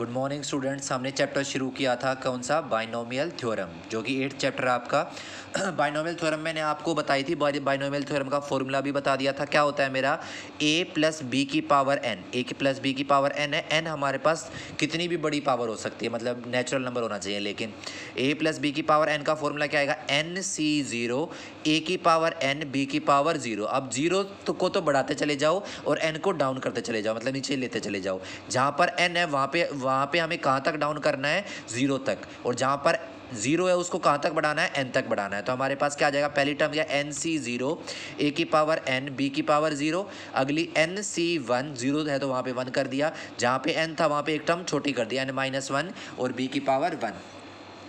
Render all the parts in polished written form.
Good morning students. हमने chapter शुरू किया था कौन सा, बाइनोमियल थ्योरम, जो कि 8th चैप्टर आपका। बाइनोमियल थ्योरम मैंने आपको बताई थी। बाइनोमियल थ्योरम का फॉर्मूला भी बता दिया था। क्या होता है मेरा, a प्लस बी की पावर n, a की प्लस बी की पावर n है। n हमारे पास कितनी भी बड़ी पावर हो सकती है, मतलब नेचुरल नंबर होना चाहिए। लेकिन a प्लस बी की पावर n का फॉर्मूला क्या आएगा, n c 0 a की पावर n b की पावर 0। अब 0 को तो बढ़ाते चले जाओ और n को डाउन करते चले जाओ, मतलब नीचे लेते चले जाओ। जहाँ पर n है वहाँ पे हमें कहाँ तक डाउन करना है, 0 तक। और जहाँ पर 0 है उसको कहाँ तक बढ़ाना है, n तक बढ़ाना है। तो हमारे पास क्या आ जाएगा, पहली टर्म क्या, एन सी 0 a की पावर n b की पावर 0। अगली एन सी 1, 0 है तो वहाँ पे 1 कर दिया। जहाँ पे n था वहाँ पे एक टर्म छोटी कर दिया, n माइनस 1 और b की पावर 1।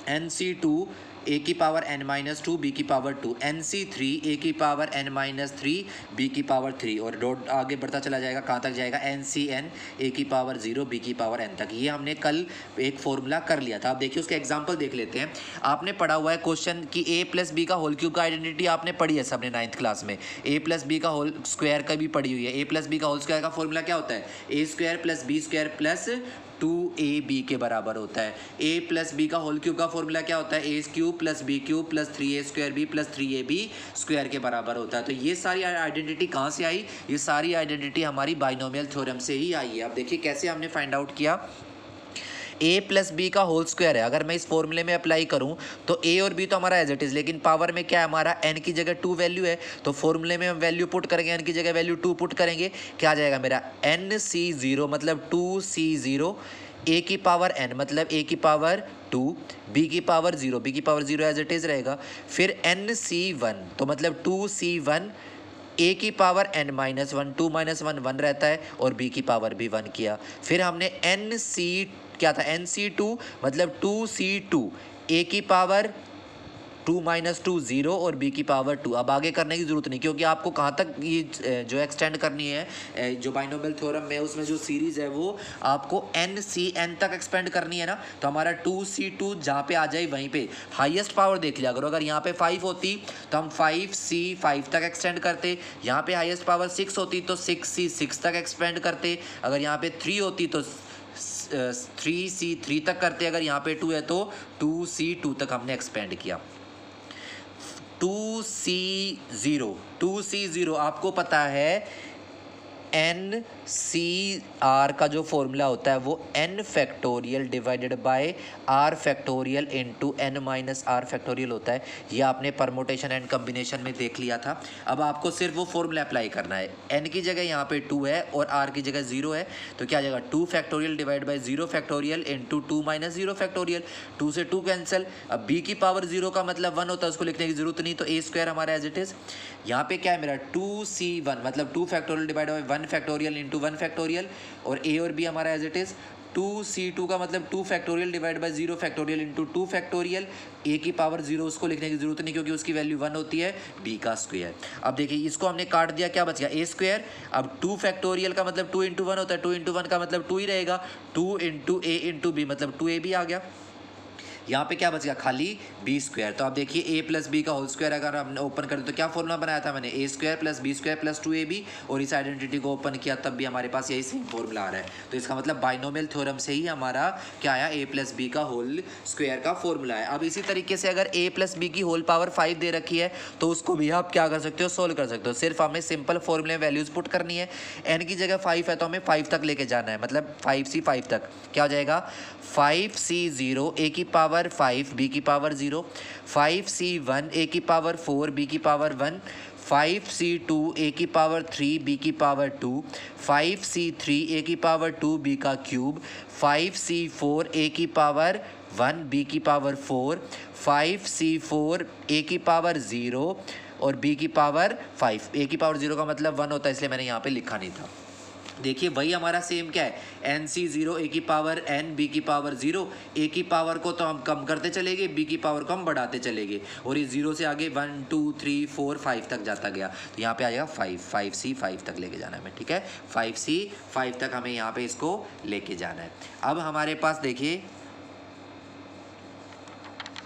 एन सी 2 a की पावर n माइनस 2 b की पावर 2। एन सी 3 a की पावर n माइनस 3 b की पावर 3। और डॉट आगे बढ़ता चला जाएगा, कहाँ तक जाएगा, एन सी n a की पावर 0 b की पावर n तक। ये हमने कल एक फॉर्मूला कर लिया था। अब देखिए उसका एग्जांपल देख लेते हैं। आपने पढ़ा हुआ है क्वेश्चन कि a प्लस बी का होल क्यूब का आइडेंटिटी आपने पढ़ी है सबने 9th क्लास में। a प्लस बी का होल स्क्वायर का भी पढ़ी हुई है। a प्लस बी का होल स्क्वायर का फॉर्मूला क्या होता है, a square plus b square plus 2ab के बराबर होता है। a प्लस बी का होल क्यूब का फॉर्मूला क्या होता है, a cube plus b cube plus 3a square B plus 3ab square के बराबर होता है। तो ये सारी आइडेंटिटी कहाँ से आई, ये सारी आइडेंटिटी हमारी बाइनोमियल थ्योरम से ही आई है। अब देखिए कैसे हमने फाइंड आउट किया। a प्लस बी का होल स्क्वायर है, अगर मैं इस फॉर्मूले में अप्लाई करूं तो a और b तो हमारा एज इट इज, लेकिन पावर में क्या है हमारा, n की जगह 2 वैल्यू है। तो फॉर्मूले में हम वैल्यू पुट करेंगे, n की जगह वैल्यू 2 पुट करेंगे, क्या आ जाएगा मेरा, एन सी 0 मतलब 2c0, a की पावर n मतलब a की पावर 2, b की पावर 0, b की पावर 0 एज इट इज रहेगा। फिर एन सी 1 तो मतलब 2c1 a की पावर n माइनस 1, 2 माइनस 1 1 रहता है, और b की पावर भी 1 किया। फिर हमने एन सी क्या था, एन सी 2 मतलब 2c2 a की पावर 2 माइनस 2 0 और b की पावर 2। अब आगे करने की जरूरत नहीं, क्योंकि आपको कहाँ तक ये जो एक्सटेंड करनी है जो बाइनोमियल थ्योरम में, उसमें जो सीरीज है वो आपको n सी n तक एक्सपेंड करनी है ना। तो हमारा 2c2 जहाँ पे आ जाए वहीं पे हाईएस्ट पावर देख लिया करो। अगर यहाँ पे 5 होती तो हम 5c5 तक एक्सटेंड करते। यहाँ पे हाईएस्ट पावर 6 होती तो 6c6 तक एक्सपेंड करते। अगर यहाँ पे 3 होती तो 3c3 तक करते। अगर यहाँ पे 2 है तो 2c2 तक हमने एक्सपेंड किया। 2c0 आपको पता है एन सी आर का जो फॉर्मूला होता है वो n factorial divided by r factorial into n minus r factorial होता है। ये आपने परमोटेशन एंड कम्बिनेशन में देख लिया था। अब आपको सिर्फ वो फॉर्मूला अप्लाई करना है। n की जगह यहाँ पे 2 है और r की जगह 0 है, तो क्या आ जाएगा, 2 factorial divide by 0 factorial into 2 minus 0 factorial. 2 से 2 कैंसिल। अब b की पावर 0 का मतलब 1 होता है, उसको लिखने की जरूरत नहीं, तो a स्क्वायर हमारा एज इट इज। यहाँ पे क्या है मेरा, 2c1 मतलब 2 factorial divide by 1 factorial into 1 factorial, और a और b हमारा एज इट इज। 2c2 का मतलब 2 factorial divide by 0 factorial into 2 factorial. a की पावर 0 उसको लिखने की जरूरत नहीं, क्योंकि उसकी वैल्यू 1 होती है, b का स्क्वायर। अब देखिए इसको हमने काट दिया, क्या बच गया, a स्क्वायर। अब 2 फैक्टोरियल का मतलब 2 इंटू 1 होता है, 2 इंटू 1 का मतलब 2 ही रहेगा। 2 इंटू a इंटू b मतलब 2ab आ गया। यहाँ पे क्या बच गया, खाली बी स्क्वायर। तो आप देखिए a प्लस बी का होल स्क्वायर अगर हमने ओपन करें तो क्या फॉर्मूला बनाया था मैंने, a square plus b square plus 2ab, और इस आइडेंटिटी को ओपन किया तब भी हमारे पास यही सेम फॉर्मूला आ रहा है। तो इसका मतलब बाइनोमियल थ्योरम से ही हमारा क्या आया, a प्लस बी का होल स्क्वायर का फॉर्मूला है। अब इसी तरीके से अगर a प्लस बी की होल पावर 5 दे रखी है तो उसको भी आप क्या कर सकते हो, सोल्व कर सकते हो। सिर्फ हमें सिंपल फॉर्मूले में वैल्यूज पुट करनी है। n की जगह 5 है तो हमें 5 तक लेके जाना है, मतलब 5c5 तक। क्या हो जाएगा, 5c0 a की पावर 5 b की पावर 0, 5c1 a की पावर 4 b की पावर 1, 5c2 a की पावर 3 b की पावर 2, 5c3 a की पावर 2 b का क्यूब, 5c4 a की पावर 1 b की पावर 4, 5c4 a की पावर 0 और b की पावर 5। a की पावर 0 का मतलब 1 होता है, इसलिए मैंने यहाँ पे लिखा नहीं था। देखिए वही हमारा सेम क्या है, एन सी 0 ए की पावर n बी की पावर 0। ए की पावर को तो हम कम करते चलेंगे, बी की पावर को हम बढ़ाते चलेंगे, और ये 0 से आगे 1 2 3 4 5 तक जाता गया। तो यहाँ पे आएगा 5c5 तक लेके जाना है हमें, ठीक है, 5c5 तक हमें यहाँ पे इसको लेके जाना है। अब हमारे पास देखिए